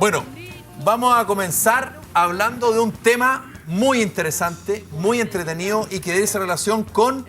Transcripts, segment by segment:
Bueno, vamos a comenzar hablando de un tema muy interesante, muy entretenido y que dice relación con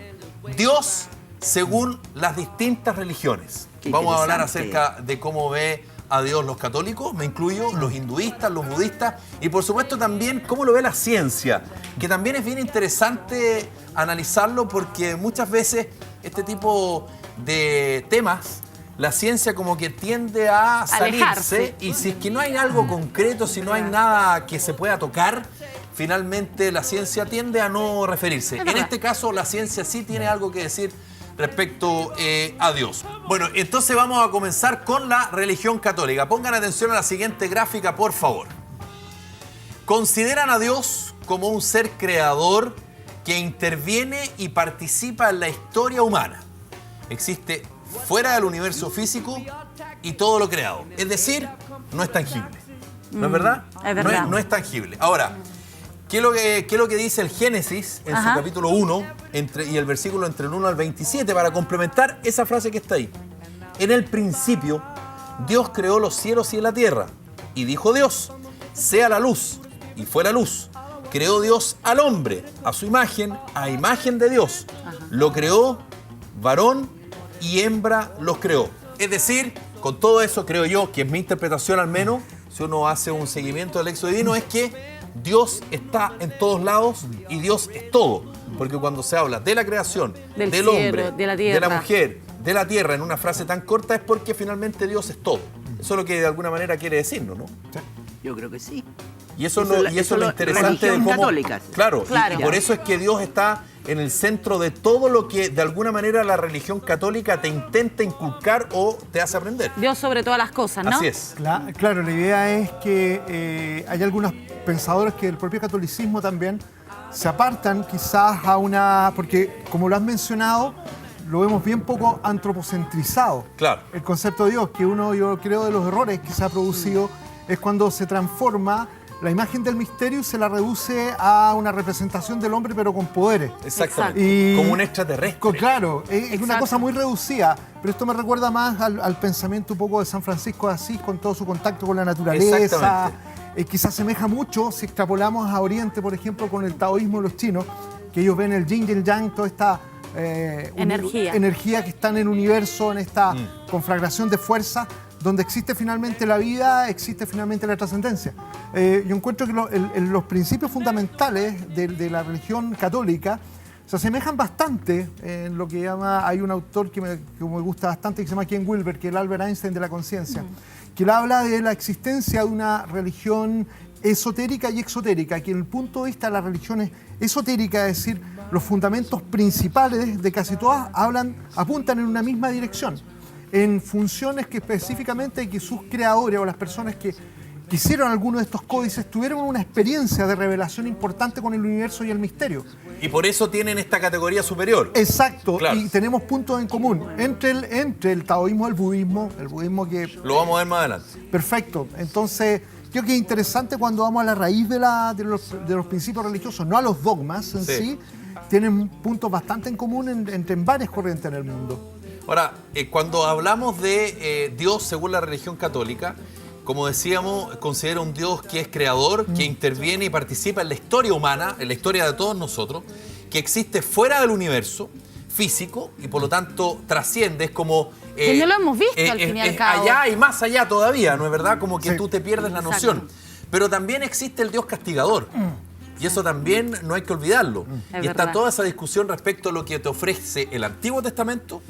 Dios según las distintas religiones. Vamos a hablar acerca de cómo ve a Dios los católicos, me incluyo, los hinduistas, los budistas y por supuesto también cómo lo ve la ciencia, que también es bien interesante analizarlo porque muchas veces este tipo de temas la ciencia como que tiende a salirse y si es que no hay algo concreto, si no hay nada que se pueda tocar, finalmente la ciencia tiende a no referirse. En este caso la ciencia sí tiene algo que decir respecto a Dios. Bueno, entonces vamos a comenzar con la religión católica. Pongan atención a la siguiente gráfica, por favor. Consideran a Dios como un ser creador que interviene y participa en la historia humana. Existe fuera del universo físico y todo lo creado. Es decir, no es tangible. ¿No es verdad? Es verdad. No es tangible. Ahora, ¿qué es lo que dice el Génesis en su capítulo 1 y el versículo entre el 1 al 27 para complementar esa frase que está ahí? En el principio, Dios creó los cielos y la tierra. Y dijo Dios, sea la luz. Y fue la luz. Creó Dios al hombre, a su imagen, a imagen de Dios. Lo creó, varón y hembra los creó. Es decir, con todo eso creo yo, que es mi interpretación al menos, si uno hace un seguimiento del éxodo divino, es que Dios está en todos lados y Dios es todo. Porque cuando se habla de la creación, del cielo, hombre, de la tierra, de la mujer, de la tierra en una frase tan corta es porque finalmente Dios es todo. Eso es lo que de alguna manera quiere decirnos, ¿no? Yo creo que sí. Y eso es lo interesante de cómo... católica. Claro. Y por eso es que Dios está en el centro de todo lo que de alguna manera la religión católica te intenta inculcar o te hace aprender. Dios sobre todas las cosas, ¿no? Así es. Claro, la idea es que hay algunos pensadores que del propio catolicismo también se apartan quizás a una... Porque, como lo has mencionado, lo vemos bien poco antropocentrizado. Claro. El concepto de Dios, que yo creo de los errores que se ha producido, es cuando se transforma la imagen del misterio y se la reduce a una representación del hombre, pero con poderes. Exactamente. Como un extraterrestre. Claro, es una cosa muy reducida, pero esto me recuerda más al pensamiento un poco de San Francisco de Asís, con todo su contacto con la naturaleza. Quizás asemeja mucho, si extrapolamos a Oriente, por ejemplo, con el taoísmo de los chinos, que ellos ven el yin y el yang, toda esta energía que está en el universo, en esta conflagración de fuerzas, donde existe finalmente la vida, existe finalmente la trascendencia. Yo encuentro que los principios fundamentales de la religión católica se asemejan bastante en lo que llama, hay un autor que me gusta bastante que se llama Ken Wilber, que es el Albert Einstein de la conciencia, que él habla de la existencia de una religión esotérica y exotérica, que en el punto de vista de la religión esotérica, es decir, los fundamentos principales de casi todas apuntan en una misma dirección, en funciones que específicamente que sus creadores o las personas que hicieron alguno de estos códices tuvieron una experiencia de revelación importante con el universo y el misterio. Y por eso tienen esta categoría superior. Exacto, claro. Y tenemos puntos en común entre el taoísmo y el budismo que... Lo vamos a ver más adelante. Perfecto, entonces creo que es interesante cuando vamos a la raíz de los principios religiosos, no a los dogmas en sí, tienen puntos bastante en común entre varias corrientes en el mundo. Ahora, cuando hablamos de Dios según la religión católica, como decíamos, considera un Dios que es creador, que interviene y participa en la historia humana, en la historia de todos nosotros, que existe fuera del universo físico y por lo tanto trasciende, es como... que no lo hemos visto al fin y al cabo. Allá y más allá todavía, ¿no es verdad? Como que tú te pierdes la noción. Pero también existe el Dios castigador. Y eso también no hay que olvidarlo. Y está toda esa discusión respecto a lo que te ofrece el Antiguo Testamento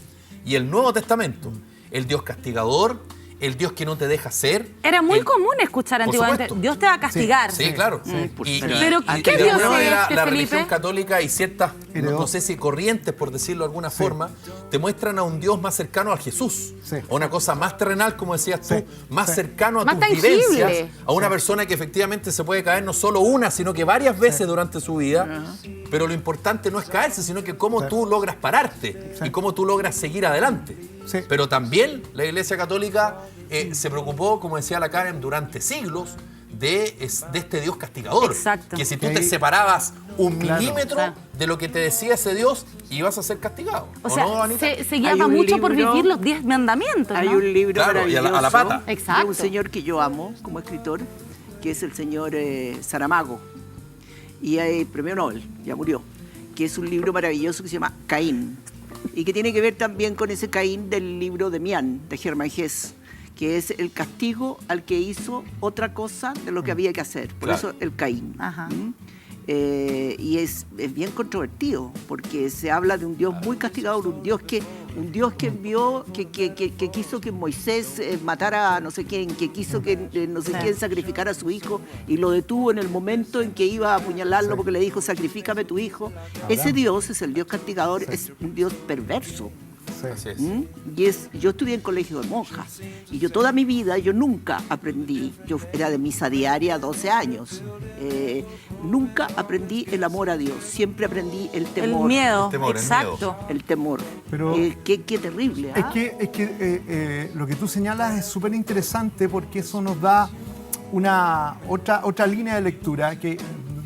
y el Nuevo Testamento. El Dios castigador, el Dios que no te deja ser. Era muy común escuchar antiguamente, Dios te va a castigar. Sí, claro. Pero ¿qué de Dios alguna es manera, este, la Felipe? religión católica y ciertas, no sé si corrientes, por decirlo de alguna forma, te muestran a un Dios más cercano a Jesús. A una cosa más terrenal, como decías tú, más cercano a más tus tangible. vivencias, a una persona que efectivamente se puede caer no solo una, sino que varias veces durante su vida. Pero lo importante no es caerse, sino que cómo tú logras pararte y cómo tú logras seguir adelante. Pero también la Iglesia Católica se preocupó, como decía la Karen, durante siglos de este Dios castigador. Exacto. Que si tú te separabas un milímetro de lo que te decía ese Dios y vas a ser castigado. O sea, no, Anita? se guiaba mucho por vivir los 10 mandamientos, ¿no? Hay un libro Claro, y maravilloso a la pata. de Exacto. un señor que yo amo como escritor, que es el señor Saramago. Y hay premio Nobel, ya murió, que es un libro maravilloso que se llama Caín. Y que tiene que ver también con ese Caín del libro de Mian, de Hermann Hesse, que es el castigo al que hizo otra cosa de lo que había que hacer. Por Claro. eso el Caín. Ajá. Y es bien controvertido, porque se habla de un Dios muy castigador, un Dios que envió, que quiso que Moisés matara a no sé quién, que quiso que no sé quién sacrificara a su hijo y lo detuvo en el momento en que iba a apuñalarlo porque le dijo, sacrifícame tu hijo. Ese Dios es el Dios castigador, es un Dios perverso. Así es. Yo estudié en colegio de monjas y yo toda mi vida, yo nunca aprendí, yo era de misa diaria 12 años, nunca aprendí el amor a Dios, siempre aprendí el temor. El miedo, El temor, el exacto. El temor. Pero- Qué terrible. Es que lo que tú señalas es súper interesante porque eso nos da otra línea de lectura que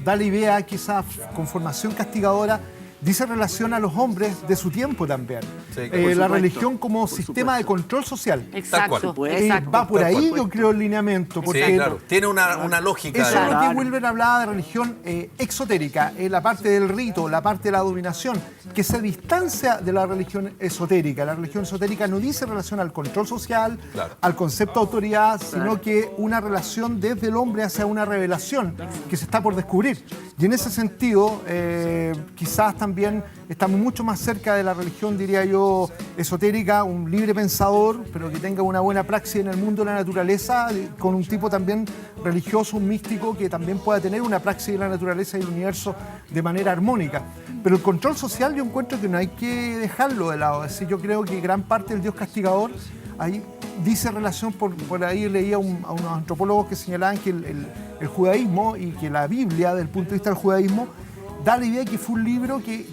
da la idea que esa conformación castigadora dice relación a los hombres de su tiempo también. Sí, por La supuesto, religión como por sistema de supuesto. control social. Exacto, cual. exacto. Va por Tal ahí, cual. yo creo, el lineamiento. Porque Sí, claro. Tiene una lógica. eso es de- lo que Claro. Wilber hablaba de religión exotérica, la parte del rito, la parte de la dominación, que se distancia de la religión esotérica. La religión esotérica no dice relación al control social, Claro. al concepto de autoridad, sino que una relación desde el hombre hacia una revelación que se está por descubrir. Y en ese sentido, quizás también estamos mucho más cerca de la religión, diría yo, esotérica, un libre pensador, pero que tenga una buena praxis en el mundo de la naturaleza, con un tipo también religioso, un místico, que también pueda tener una praxis de la naturaleza y el universo de manera armónica. Pero el control social yo encuentro que no hay que dejarlo de lado. Es decir, yo creo que gran parte del Dios castigador ahí dice relación, por ahí leía a unos antropólogos que señalaban que el judaísmo y que la Biblia, desde el punto de vista del judaísmo, da la idea de que fue un libro que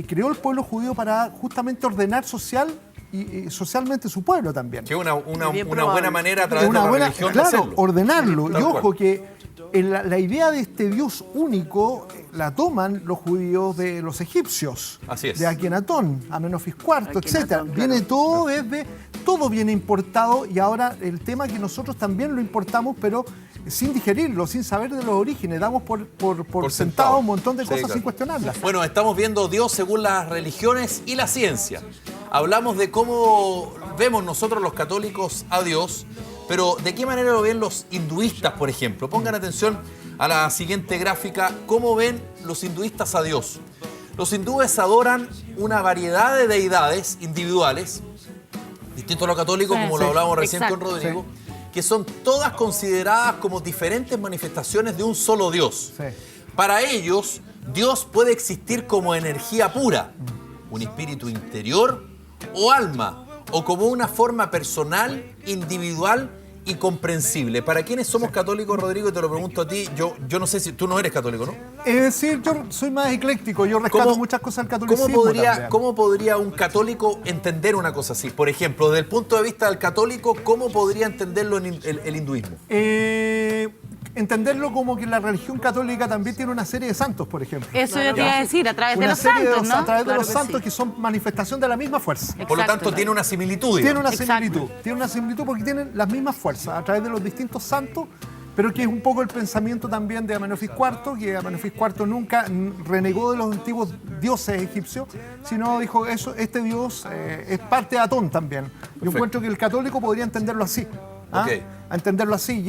creó el pueblo judío para justamente ordenar socialmente su pueblo también. Que es una Bien buena probable. manera a Es través de una la buena, religión de claro, hacerlo. ordenarlo. Tal Y ojo cual. que la idea de este Dios único la toman los judíos de los egipcios. Así es. De Akenatón, Amenofis IV, Akenatón, etc. claro. Viene todo viene importado y ahora el tema es que nosotros también lo importamos, pero sin digerirlo, sin saber de los orígenes. Damos por sentado un montón de Sí, cosas claro. sin cuestionarlas. Bueno, estamos viendo Dios según las religiones y la ciencia. Hablamos de cómo vemos nosotros los católicos a Dios, pero ¿de qué manera lo ven los hinduistas, por ejemplo? Pongan atención a la siguiente gráfica. ¿Cómo ven los hinduistas a Dios? Los hindúes adoran una variedad de deidades individuales, distinto a los católicos, Sí, como sí, lo hablábamos recién exacto. con Rodrigo, que son todas consideradas como diferentes manifestaciones de un solo Dios. Sí. Para ellos, Dios puede existir como energía pura, un espíritu interior o alma, o como una forma personal, individual y comprensible. Para quienes somos católicos, Rodrigo, y te lo pregunto a ti, yo no sé si tú no eres católico, ¿no? Es decir, yo soy más ecléctico, yo rescato muchas cosas del catolicismo. también. ¿Cómo podría un católico entender una cosa así? Por ejemplo, desde el punto de vista del católico, ¿cómo podría entenderlo el hinduismo? Entenderlo como que la religión católica también tiene una serie de santos, por ejemplo. Eso yo te iba a decir, a través de Una los serie santos, ¿no? a través de Claro los que santos sí. que son manifestación de la misma fuerza. Por lo Exacto. tanto, tiene una similitud. Tiene digamos. una Exacto. similitud. Tiene una similitud porque tienen las mismas fuerzas a través de los distintos santos, pero que es un poco el pensamiento también de Amenofis IV, que Amenofis IV nunca renegó de los antiguos dioses egipcios, sino dijo, este dios es parte de Atón también. Yo encuentro que el católico podría entenderlo así. ¿ah? Ok. A entenderlo así.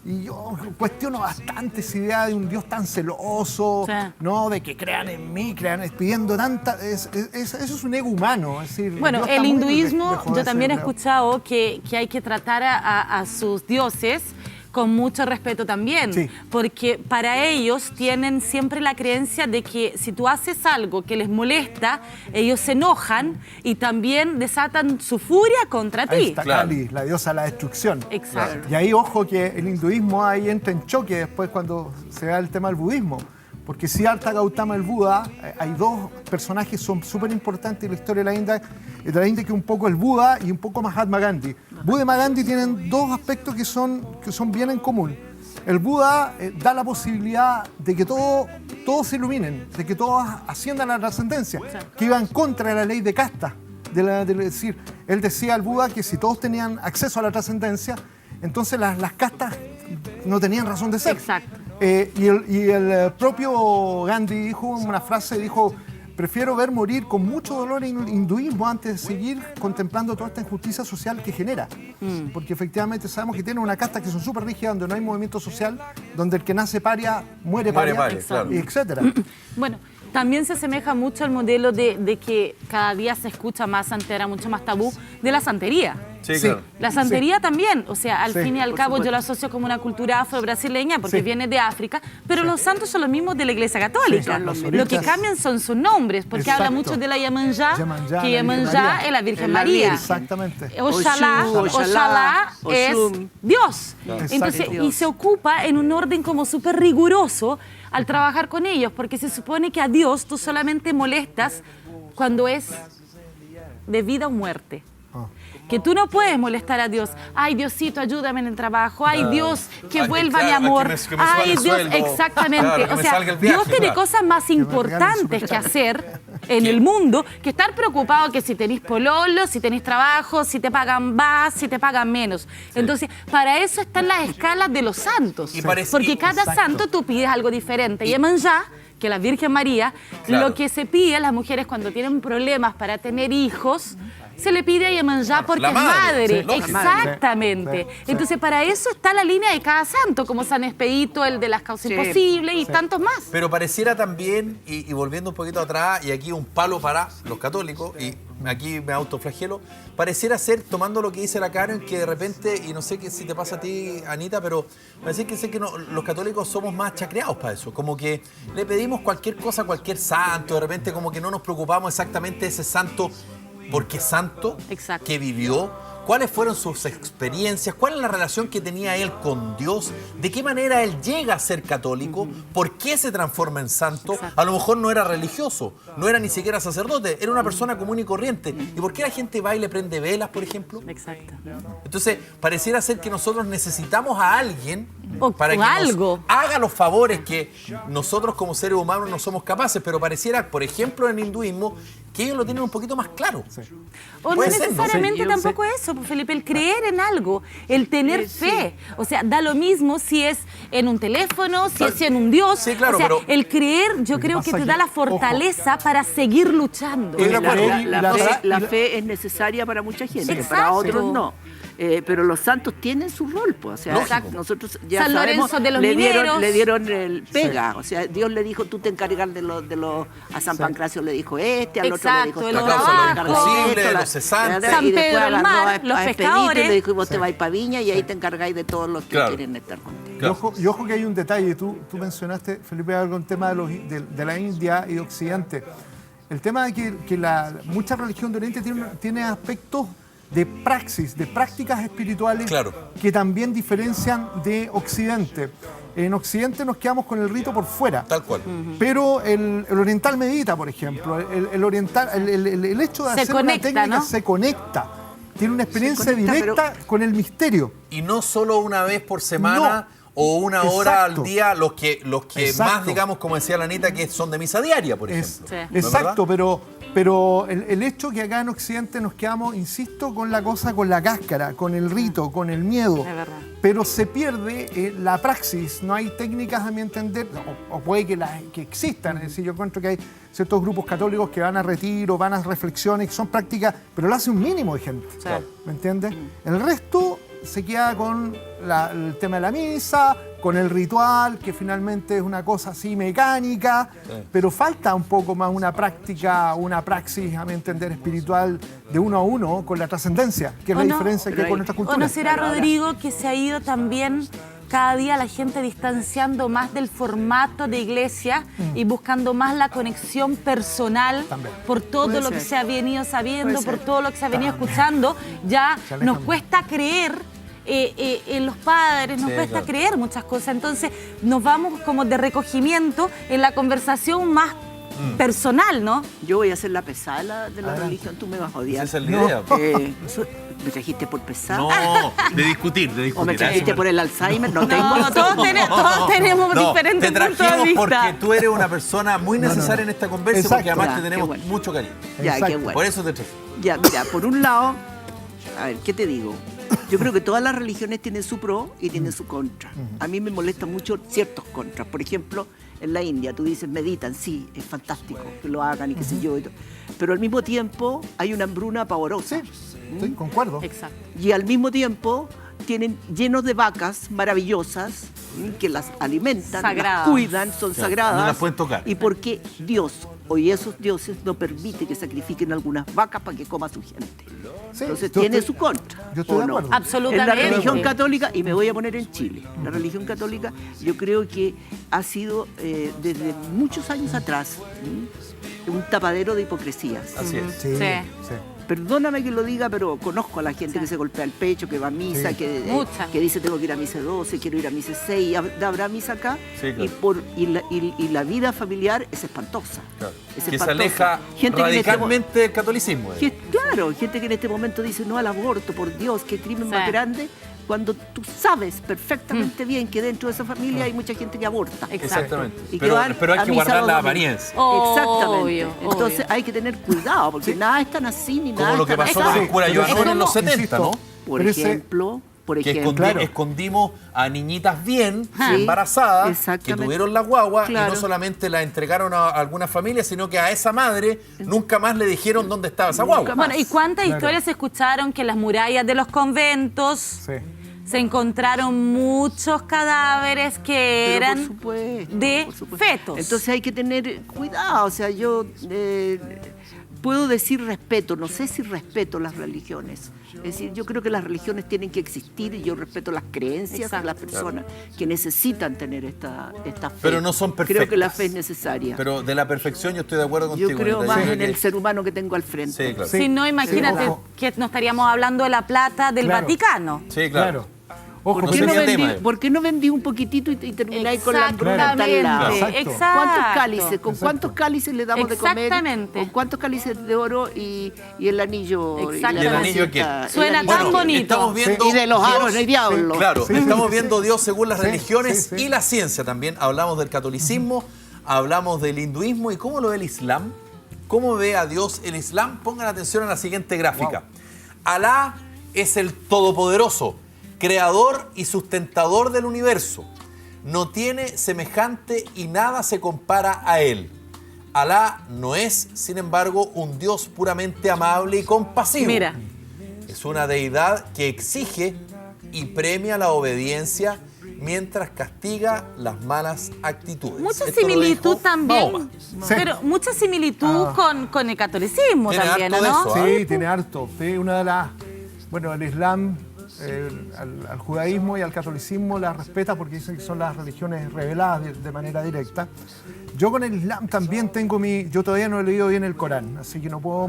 Y yo cuestiono bastante esa idea de un Dios tan celoso, Sí. ¿no? De que crean en mí, pidiendo tanta... eso es un ego humano. Es decir, Bueno, Dios está el muy hinduismo, lejos de yo también he ser, creo. escuchado que hay que tratar a sus dioses con mucho respeto también, Sí. porque para ellos tienen siempre la creencia de que si tú haces algo que les molesta, ellos se enojan y también desatan su furia contra Ahí ti. está Claro. Kali, la diosa de la destrucción. Exacto. Y ahí, ojo, que el hinduismo ahí entra en choque después cuando se da el tema del budismo. Porque Siddhartha Gautama, el Buda, hay dos personajes que son súper importantes en la historia de la India, que es un poco el Buda y un poco Mahatma Gandhi. Buda y Mahatma Gandhi tienen dos aspectos que son bien en común. El Buda da la posibilidad de que todos se iluminen, de que todos asciendan a la trascendencia, que iba en contra de la ley de casta. De decir, él decía al Buda que si todos tenían acceso a la trascendencia, entonces las castas no tenían razón de ser. Exacto. Y el propio Gandhi dijo una frase, dijo: prefiero ver morir con mucho dolor el hinduismo antes de seguir contemplando toda esta injusticia social que genera. Porque efectivamente sabemos que tiene una casta que son súper rígidas, donde no hay movimiento social, donde el que nace paria muere paria, claro. etcétera. Bueno, también se asemeja mucho al modelo de que cada día se escucha más, antes era mucho más tabú, de la santería. Sí, claro. La santería también, o sea, al Sí, fin y al por cabo supuesto. yo lo asocio como una cultura afro-brasileña porque Sí. viene de África, pero los santos son los mismos de la Iglesia Católica. Sí, son los Lo que mismos. cambian son sus nombres, porque habla Exacto. mucho de la Yemanjá, Yemanjá, que la Virgen Yemanjá María. es la Virgen Es la María. Virgen. Exactamente. Oxalá, Oxú, Oxalá es Oxum. Dios. Exacto. Entonces, y Dios. se ocupa en un orden como súper riguroso al trabajar con ellos, porque se supone que a Dios tú solamente molestas cuando es de vida o muerte. Que tú no puedes molestar a Dios. Ay, Diosito, ayúdame en el trabajo. Ay, Dios, que Ay, vuelva claro, mi amor. que me suba Ay, el Dios, sueldo. exactamente. Claro, que O me sea, salga el viaje, Dios tiene claro. cosas más me regalen importantes que hacer en el mundo que estar preocupado que si tenés pololo, si tenés trabajo, si te pagan más, si te pagan menos. Entonces, para eso están las escalas de los santos. Y parece- Porque cada Exacto. santo tú pides algo diferente. Y Yemanjá, que la Virgen María, Claro. lo que se pide a las mujeres cuando tienen problemas para tener hijos, se le pide a Yemanjá porque la es madre, madre. sí, lógico. Exactamente. Sí, sí. Entonces, para eso está la línea de cada santo, como San Expedito, el de las causas Sí. imposibles y tantos más. Pero pareciera también, y volviendo un poquito atrás, y aquí un palo para los católicos, y aquí me autoflagelo, pareciera ser, tomando lo que dice la Karen, que de repente, y no sé si te pasa a ti, Anita, pero parece que sé que los católicos somos más chacreados para eso, como que le pedimos cualquier cosa a cualquier santo, de repente como que no nos preocupamos exactamente de ese santo, porque es santo, Exacto. que vivió, cuáles fueron sus experiencias, cuál es la relación que tenía él con Dios, de qué manera él llega a ser católico, por qué se transforma en santo. Exacto. A lo mejor no era religioso, no era ni siquiera sacerdote, era una persona común y corriente. ¿Y por qué la gente va y le prende velas, por ejemplo? Exacto. Entonces, pareciera ser que nosotros necesitamos a alguien O para que algo. nos haga los favores que nosotros como seres humanos no somos capaces, pero pareciera, por ejemplo, en el hinduismo, que ellos lo tienen un poquito más claro. O no Puede ser, ¿no? necesariamente Sí, tampoco eso, pues, Felipe, el creer en algo, el tener fe. O sea, da lo mismo si es en un teléfono, si es en un Dios. Sí, claro, o sea, pero- el creer yo creo que pasa te que- da la fortaleza para seguir luchando. Estoy de acuerdo. La fe es necesaria para mucha gente, Exacto. para otros no. Pero los santos tienen su rol, pues. O sea, Lógico. nosotros ya San sabemos, Lorenzo de los le Mineros. dieron el pega. O sea, Dios le dijo, tú te encargas de los a San Pancracio le dijo al otro le dijo Exacto, tú los te trabajos. encargas de Imposible, esto, los cesantes. San y después Pedro el agarró Mar, los Expedito pescadores. y le dijo, y vos te vais para Viña y ahí te encargáis de todos los que Claro. quieren estar contigo. Claro. Y ojo que hay un detalle, tú mencionaste, Felipe, algo en tema de la India y de Occidente. El tema de que mucha religión de Oriente tiene aspectos de praxis, de prácticas espirituales Claro. que también diferencian de Occidente. En Occidente nos quedamos con el rito por fuera. Tal cual. Pero el oriental medita, por ejemplo. El oriental, el hecho de Se hacer conecta, una técnica ¿no? se conecta. Tiene una experiencia conecta, directa con el misterio. Y no solo una vez por semana No. o una hora Exacto. al día, los que Exacto. más, digamos, como decía la Anita, que son de misa diaria, por Es- ejemplo. Sí. ¿No es Exacto, verdad? pero el hecho que acá en Occidente nos quedamos, insisto, con la cosa, con la cáscara, con el rito, con el miedo. Es verdad. Pero se pierde la praxis, no hay técnicas a mi entender, o puede que existan, es decir, yo encuentro que hay ciertos grupos católicos que van a retiro, van a reflexiones, que son prácticas, pero lo hace un mínimo de gente, Sí. ¿me entiendes? El resto se queda con el tema de la misa, con el ritual, que finalmente es una cosa así mecánica, pero falta un poco más una práctica, una praxis, a mi entender, espiritual de uno a uno con la trascendencia, que es ¿O la no? diferencia que hay con nuestra ¿O cultura. no será, Rodrigo, que se ha ido también cada día la gente distanciando más del formato de iglesia y buscando más la conexión personal También. por todo Puede lo que ser. se ha venido sabiendo, Puede por ser. todo lo que se ha venido escuchando? Ya Se alejan nos más. cuesta creer en los padres, nos Sí, cuesta claro. creer muchas cosas. Entonces nos vamos como de recogimiento en la conversación más personal, ¿no? Yo voy a hacer la pesada de la Adelante. religión, tú me vas a odiar. Esa es la idea. ¿Me trajiste por pesada? No, de discutir, de discutir. ¿O me trajiste por el Alzheimer? No tengo. No, todos tenemos No, diferentes te puntos de trajimos vista. porque tú eres una persona muy necesaria en esta conversa porque Exacto. además Ya, te tenemos qué bueno. mucho cariño. Ya, qué Exacto. bueno. Por eso te traje. Ya, mira, por un lado, a ver, ¿qué te digo? Yo creo que todas las religiones tienen su pro y tienen su contra. A mí me molestan mucho ciertos contras. Por ejemplo, en la India, tú dices, meditan, sí, es fantástico que lo hagan y qué sé yo. Y todo. Pero al mismo tiempo hay una hambruna pavorosa. Sí, concuerdo. Exacto. Y al mismo tiempo tienen llenos de vacas maravillosas que las alimentan, Sagradas. las cuidan, son Claro, sagradas. no las pueden tocar. Y porque Dios o esos dioses no permite que sacrifiquen algunas vacas para que coma su gente. Sí, Entonces yo tiene estoy- su contra. yo estoy ¿o de no? acuerdo. Absolutamente. En la religión católica, y me voy a poner en Chile, la religión católica yo creo que ha sido desde muchos años atrás un tapadero de hipocresías. Así es. Sí, Sí. sí. Perdóname que lo diga, pero conozco a la gente Sí. que se golpea el pecho, que va a misa, Sí. Mucha. que dice tengo que ir a misa 12, quiero ir a misa 6, ¿habrá misa acá? Sí, claro. y la vida familiar es espantosa. Claro. Es Que se espantosa. aleja Gente que en este mo- radicalmente del catolicismo. Claro, gente que en este momento dice no al aborto, por Dios, qué crimen Sí. más grande, cuando tú sabes perfectamente bien que dentro de esa familia hay mucha gente que aborta. Exactamente. Y que Pero, van pero hay a que misa guardar los la domingos. apariencia. Exactamente. Obvio, Entonces obvio. hay que tener cuidado, porque nada es tan así ni nada Como lo es que tan pasó así. con el cura Pero Joan es Noel en los como- 70, ¿no? Por Pero ese- ejemplo, Que Claro. escondimos a niñitas bien, Sí, embarazadas, que exactamente. tuvieron la guagua y Claro. no solamente la entregaron a alguna familia, sino que a esa madre nunca más le dijeron dónde estaba esa Nunca guagua. más. Bueno, ¿y cuántas Claro. historias se escucharon que en las murallas de los conventos Sí. se encontraron muchos cadáveres que Pero eran por supuesto, de por supuesto. fetos? Entonces hay que tener cuidado. O sea, yo puedo decir respeto, no sé si respeto las religiones. Es decir, yo creo que las religiones tienen que existir y yo respeto las creencias de las personas que necesitan tener esta fe. Pero no son Creo que perfectas. la fe es necesaria. Pero de la perfección yo estoy de acuerdo contigo. yo creo Anita. más Yo en creo el que- ser humano que tengo al frente. Sí, claro. Sí. Si no, imagínate Ojo. que no estaríamos hablando de la plata del Claro. Vaticano. Sí, claro. Claro. Ojo, ¿Por No qué, sería no vendí, tema. por qué no vendí un poquitito y termináis con la hambruna hasta al lado? Exactamente, Exacto. exacto. ¿Cuántos cálices? ¿Con Exacto. cuántos cálices le damos de comer? Exactamente. ¿Con cuántos cálices de oro y el anillo? Exactamente. ¿Y el anillo qué? Suena el tan anillo. bonito. Estamos viendo Y de los Dios- aros, no hay diablo. Claro, Sí, estamos sí, viendo sí. Dios según las Sí, religiones sí, sí. y la ciencia también. Hablamos del catolicismo, hablamos del hinduismo y cómo lo ve el Islam. ¿Cómo ve a Dios el Islam? Pongan atención a la siguiente gráfica. Alá es el todopoderoso, creador y sustentador del universo. No tiene semejante y nada se compara a él. Alá no es, sin embargo, un Dios puramente amable y compasivo. Mira, Es una deidad que exige y premia la obediencia mientras castiga las malas actitudes. mucha Esto lo similitud dijo también, Mahoma. pero mucha similitud con el catolicismo Tiene también, harto de ¿no? eso, ¿eh? Sí, tiene harto. Sí, una de las. Bueno, el Islam, al judaísmo y al catolicismo las respeta porque dicen que son las religiones reveladas de manera directa. Yo con el Islam también tengo yo todavía no he leído bien el Corán, así que no puedo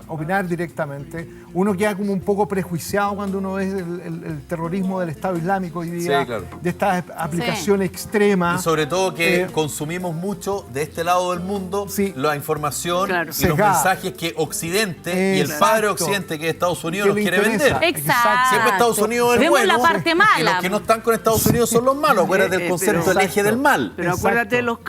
opinar directamente. Uno queda como un poco prejuiciado cuando uno ve el terrorismo del Estado Islámico hoy día, Sí, claro. de esta aplicación extrema. Y sobre todo que Eh, consumimos mucho de este lado del mundo Sí. la información Claro. y los Sesgada. mensajes que Occidente y el Exacto. padre Occidente, que es Estados Unidos, Que nos le quiere interesa. vender. Exacto. Siempre Estados Unidos es el Vemos bueno. la parte Y mala. los que no están con Estados Unidos son los malos. Acuérdate del concepto pero- del eje del mal. Pero Exacto. acuérdate de los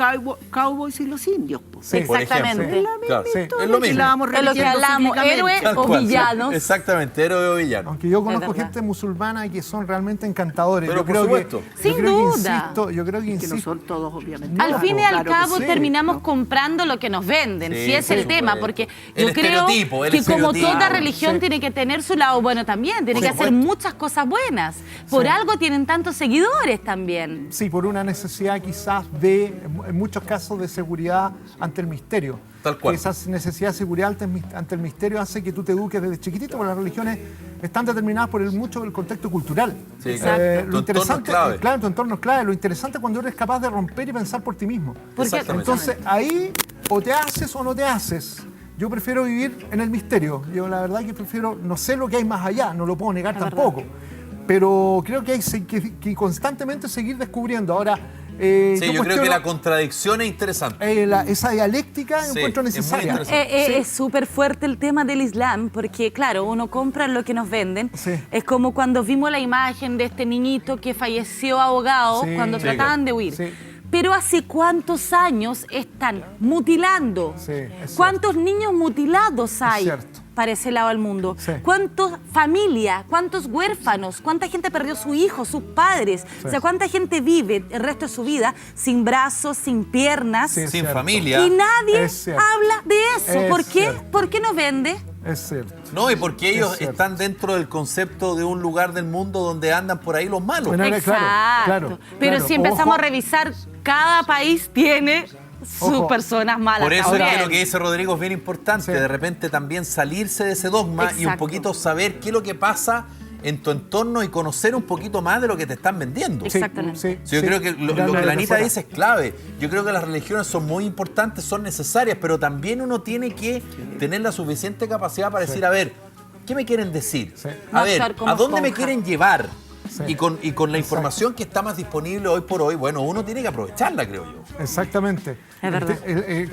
cowboys y los indios. Po. Sí. Por Exactamente. ejemplo. Claro, Sí. es lo mismo. Es lo que hablamos, héroes Tal o cual, sí. villanos. Exactamente, héroe o villano. Aunque yo Es conozco verdad. gente musulmana que son realmente encantadores. Pero yo por creo supuesto. Sin yo creo duda. yo creo que Que no insisto. son todos, obviamente. Al No, fin y al claro que cabo sí. terminamos comprando lo que nos venden, Sí, si es por el tema, supuesto. porque El yo creo estereotipo, el que como estereotipo. toda religión Sí. tiene que tener su lado bueno también, tiene Por que hacer supuesto. muchas cosas buenas. Por algo tienen tantos seguidores también. Sí, por una necesidad quizás en muchos casos, de seguridad ante el misterio. Tal cual. Esa necesidad de seguridad ante el misterio hace que tú te eduques desde chiquitito, porque las religiones están determinadas por mucho del contexto cultural. Sí, claro. Lo Tu entorno interesante, es clave. claro, tu entorno es clave. Lo interesante es cuando eres capaz de romper y pensar por ti mismo. Porque- Exactamente. Entonces, ahí o te haces o no te haces. Yo prefiero vivir en el misterio. Yo la verdad que prefiero, no sé lo que hay más allá, no lo puedo negar Es tampoco. Pero creo que hay que constantemente seguir descubriendo. Ahora, Sí, yo creo que la contradicción es interesante. Esa dialéctica Sí, encuentro es muy necesaria. interesante. Es súper fuerte el tema del Islam, porque claro, uno compra lo que nos venden. Sí. Es como cuando vimos la imagen de este niñito que falleció ahogado Sí. cuando Sí, trataban de huir. Sí. Pero ¿hace cuántos años están mutilando? Sí, es cierto. ¿Cuántos niños mutilados hay cierto. para ese lado del mundo? Sí. ¿Cuántas familias? ¿Cuántos huérfanos? ¿Cuánta gente perdió su hijo, sus padres? O sea, ¿cuánta gente vive el resto de su vida sin brazos, sin piernas? Sí, es Sin cierto. familia. Y nadie Es cierto. habla de eso. Es ¿Por qué? cierto. ¿Por qué no vende? Es cierto. No, y porque ellos cierto. están dentro del concepto de un lugar del mundo donde andan por ahí los malos. Bueno, Exacto. claro, Pero claro. si empezamos Ojo. a revisar, cada país tiene sus Ojo. personas malas. Por eso también. es que lo que dice Rodrigo es bien importante, Sí. de repente también salirse de ese dogma y un Exacto. poquito saber qué es lo que pasa en tu entorno y conocer un poquito más de lo que te están vendiendo. Sí. Exactamente. Sí, yo creo que lo Mirarlo que la desde Anita fuera. dice es clave. Yo creo que las religiones son muy importantes, son necesarias, pero también uno tiene que tener la suficiente capacidad para decir, a ver, ¿qué me quieren decir? Sí. No A ver, actuar como ¿a dónde me esponja. quieren llevar? Sí. Y con la información que está más disponible hoy por hoy, bueno, uno tiene que aprovecharla, creo yo. Exactamente. Es verdad.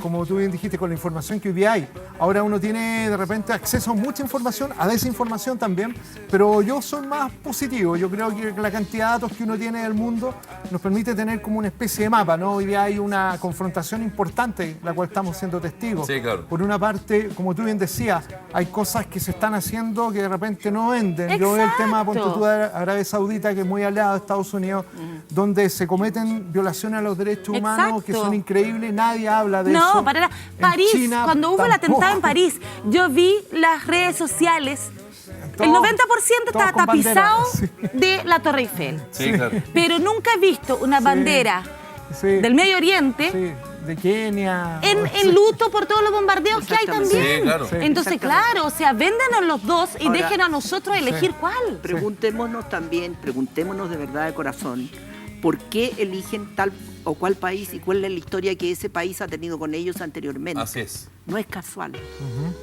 Como tú bien dijiste, con la información que hoy día hay, ahora uno tiene de repente acceso a mucha información, a desinformación también, pero yo soy más positivo. Yo creo que la cantidad de datos que uno tiene del mundo nos permite tener como una especie de mapa, ¿no? Hoy día hay una confrontación importante, la cual estamos siendo testigos. Sí, claro. Por una parte, como tú bien decías, hay cosas que se están haciendo que de repente no venden. Yo veo el tema, ponte tú, de Arabia Saudita, que es muy aliado de Estados Unidos, donde se cometen violaciones a los derechos humanos que Exacto. son increíbles, nadie habla de eso. No, para nada. En París, China, cuando hubo el tampoco. atentado en París, yo vi las redes sociales, el Todo- 90% todo estaba con bandera, tapizado sí. de la Torre Eiffel. Sí, claro. Pero nunca he visto una bandera Sí, del Medio Oriente sí, de Kenia. en luto por todos los bombardeos que hay Exactamente. también. Sí, claro. Sí. Entonces, Exactamente. claro, o sea, véndenos los dos y Ahora- déjenos a nosotros elegir cuál. Preguntémonos también, preguntémonos de verdad de corazón, ¿por qué eligen tal o cuál país y cuál es la historia que ese país ha tenido con ellos anteriormente? Así es. No es casual.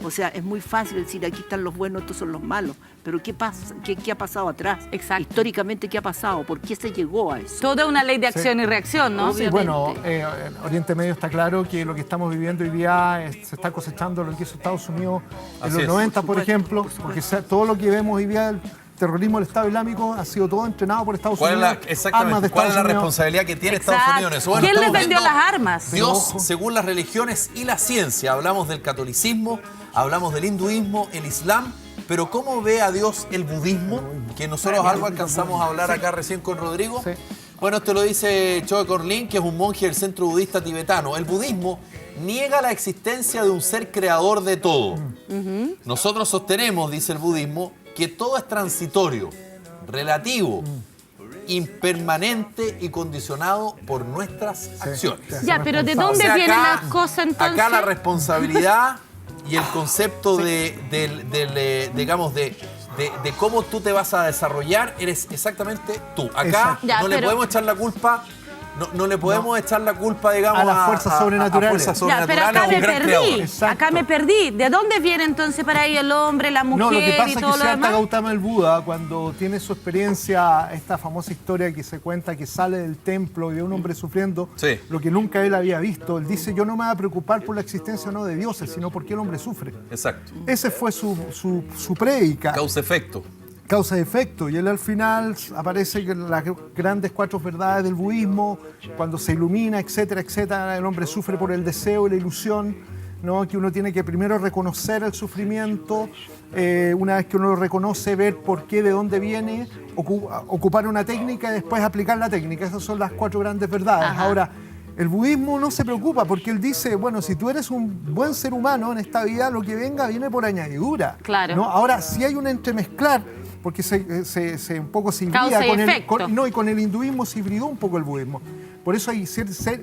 O sea, es muy fácil decir, aquí están los buenos, estos son los malos. Pero ¿qué pasa? ¿Qué ha pasado atrás? Exacto. Históricamente, ¿qué ha pasado? ¿Por qué se llegó a eso? Toda una ley de acción y reacción, ¿no? Sí, bueno, en Oriente Medio está claro que lo que estamos viviendo hoy día se está cosechando lo que hizo Estados Unidos en Así los es. 90, por supuesto, ejemplo, por supuesto. porque todo lo que vemos hoy día, el terrorismo del Estado Islámico, ha sido todo entrenado por Estados ¿Cuál es Unidos. la, exactamente, armas de ¿cuál es la Estados Unidos. responsabilidad que tiene Exacto. Estados Unidos en eso? Bueno, ¿Quién les estamos vendió viendo las armas? Dios, según las religiones y la ciencia. Hablamos del catolicismo, hablamos del hinduismo, el islam, pero ¿cómo ve a Dios el budismo? Que nosotros algo alcanzamos a hablar acá recién con Rodrigo. Sí. Bueno, esto lo dice Choe Korlin, que es un monje del centro budista tibetano. El budismo niega la existencia de un ser creador de todo. Nosotros sostenemos, dice el budismo, que todo es transitorio, relativo, impermanente y condicionado por nuestras acciones. Ya, pero ¿de O dónde sea, vienen acá- las cosas entonces? Acá la responsabilidad y el concepto digamos, de cómo tú te vas a desarrollar eres exactamente tú. Acá Exacto. Ya, no le pero- podemos echar la culpa, no le podemos echar la culpa, digamos, A las fuerzas sobrenaturales. a fuerzas Ya, pero sobrenaturales acá o un me gran perdí. creador. Exacto. Acá me perdí. ¿De dónde viene entonces para ahí el hombre, la mujer No, lo que pasa y es todo que lo Siddhartha demás? Gautama el Buda, cuando tiene su experiencia, esta famosa historia que se cuenta que sale del templo y ve a un hombre sufriendo, Sí. lo que nunca él había visto, él dice, yo no me voy a preocupar por la existencia o no de dioses, sino por qué el hombre sufre. Exacto. Ese fue su prédica. Causa-efecto. Causa y efecto, y él al final aparece que las grandes 4 verdades del budismo, cuando se ilumina, etcétera, etcétera, el hombre sufre por el deseo y la ilusión, ¿no? Que uno tiene que primero reconocer el sufrimiento, una vez que uno lo reconoce, ver por qué, de dónde viene, ocupar una técnica y después aplicar la técnica. Esas son las 4 grandes verdades. Ajá. Ahora, el budismo no se preocupa porque él dice, bueno, si tú eres un buen ser humano en esta vida, lo que venga viene por añadidura. Claro. ¿no? Ahora, si hay un entremezclar, porque un poco se hibrida Causa y con el, efecto. no, y con el hinduismo se hibridó un poco el budismo. Por eso hay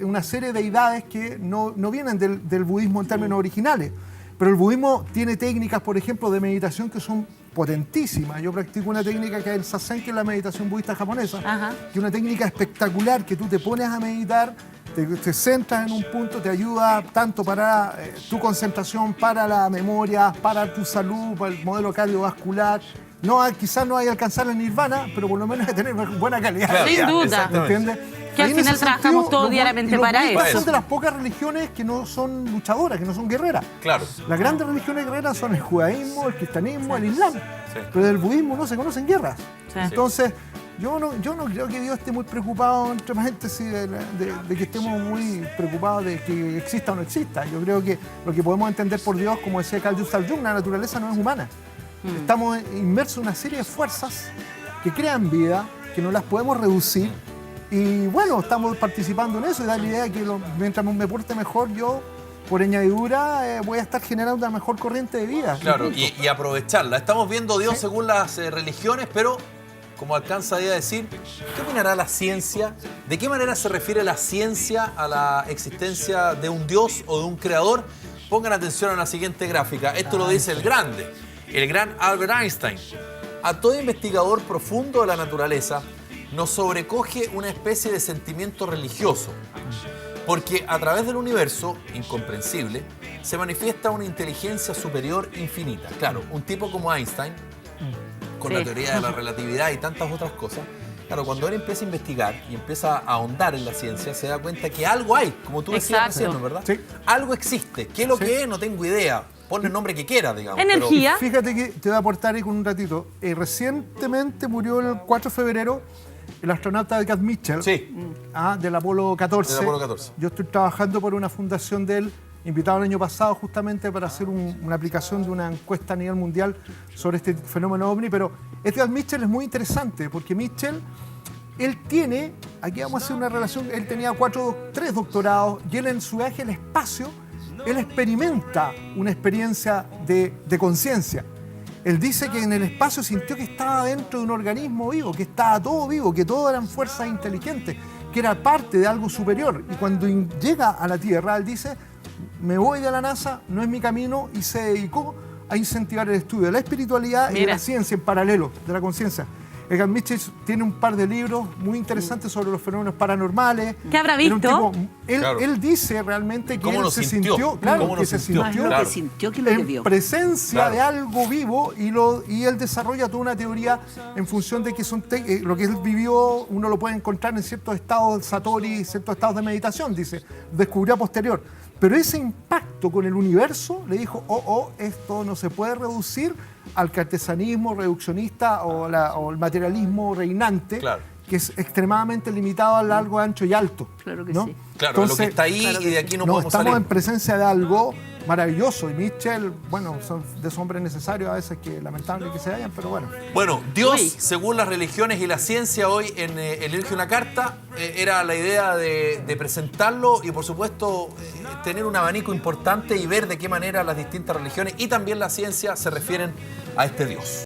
una serie de deidades que no vienen del budismo en términos originales. Pero el budismo tiene técnicas, por ejemplo, de meditación que son potentísimas. Yo practico una técnica que es el sasen, que es la meditación budista japonesa, Ajá. que es una técnica espectacular que tú te pones a meditar, te centras en un punto, te ayuda tanto para tu concentración, para la memoria, para tu salud, para el modelo cardiovascular. No, quizás no hay que alcanzar el nirvana, pero por lo menos hay que tener buena calidad. Claro, de vida. Sin duda. exactamente. ¿Entiendes? que al Ahí en final ese trabajamos sentido, todos los diariamente budistas para eso. son de las pocas religiones que no son luchadoras, que no son guerreras. Claro. Las grandes religiones guerreras son el judaísmo, el cristianismo, el islam. Sí. Pero del budismo no se conocen guerras. Sí. Entonces, yo no creo que Dios esté muy preocupado, entre paréntesis, de que estemos muy preocupados de que exista o no exista. Yo creo que lo que podemos entender por Dios, como decía Carl Gustav Jung, la naturaleza no es humana. Estamos inmersos en una serie de fuerzas que crean vida, que no las podemos reducir. Y bueno, estamos participando en eso y da la idea de que mientras me porte mejor, yo, por añadidura, voy a estar generando una mejor corriente de vida. Claro, y aprovecharla. Estamos viendo Dios según las religiones, pero como alcanza a decir, ¿qué opinará la ciencia? ¿De qué manera se refiere la ciencia a la existencia de un Dios o de un creador? Pongan atención a la siguiente gráfica. Esto lo dice el grande, el gran Albert Einstein. A todo investigador profundo de la naturaleza nos sobrecoge una especie de sentimiento religioso, porque a través del universo, incomprensible, se manifiesta una inteligencia superior infinita. Claro, un tipo como Einstein, con la teoría de la relatividad y tantas otras cosas, claro, cuando él empieza a investigar y empieza a ahondar en la ciencia, se da cuenta que algo hay, como tú decías recién, ¿no? ¿Verdad? Sí. Algo existe. ¿Qué es lo que es? No tengo idea. Ponle el nombre que quieras, digamos. Energía. Fíjate que te voy a aportar ahí con un ratito. Recientemente murió el 4 de febrero el astronauta Gad Mitchell, Sí. del Apolo 14. Del Apolo 14. Yo estoy trabajando por una fundación de él, invitado el año pasado justamente para hacer una aplicación de una encuesta a nivel mundial sobre este fenómeno ovni, pero este Gad Mitchell es muy interesante porque Mitchell, él tiene, aquí vamos a hacer una relación, él tenía 3 doctorados y él en su viaje al espacio, él experimenta una experiencia de conciencia. Él dice que en el espacio sintió que estaba dentro de un organismo vivo, que estaba todo vivo, que todo eran fuerzas inteligentes, que era parte de algo superior. Y cuando llega a la Tierra, él dice, me voy de la NASA, no es mi camino, y se dedicó a incentivar el estudio de la espiritualidad y de la ciencia en paralelo, de la conciencia. Gad Mitchell tiene un par de libros muy interesantes sobre los fenómenos paranormales. ¿Qué habrá Era un visto? tipo- él dice realmente que ¿Cómo él lo se sintió? sintió, claro, ¿Cómo lo que se sintió? Más sintió lo Claro. que sintió que lo que en vio. presencia Claro. de algo vivo y él desarrolla toda una teoría en función de que lo que él vivió uno lo puede encontrar en ciertos estados satori, ciertos estados de meditación, dice, descubrió a posterior. Pero ese impacto con el universo le dijo, esto no se puede reducir al cartesianismo reduccionista o el materialismo reinante, Claro. que es extremadamente limitado a largo, ancho y alto. Claro que ¿no? sí. Claro, lo que está ahí claro y que de sí. aquí no No, podemos estamos salir. en presencia de algo maravilloso y Mitchell, bueno, son de esos hombres necesarios a veces que lamentable que se vayan, pero bueno. Bueno, Dios, Uy. según las religiones y la ciencia, hoy en Elige una Carta, era la idea de presentarlo y, por supuesto, tener un abanico importante y ver de qué manera las distintas religiones y también la ciencia se refieren a este Dios.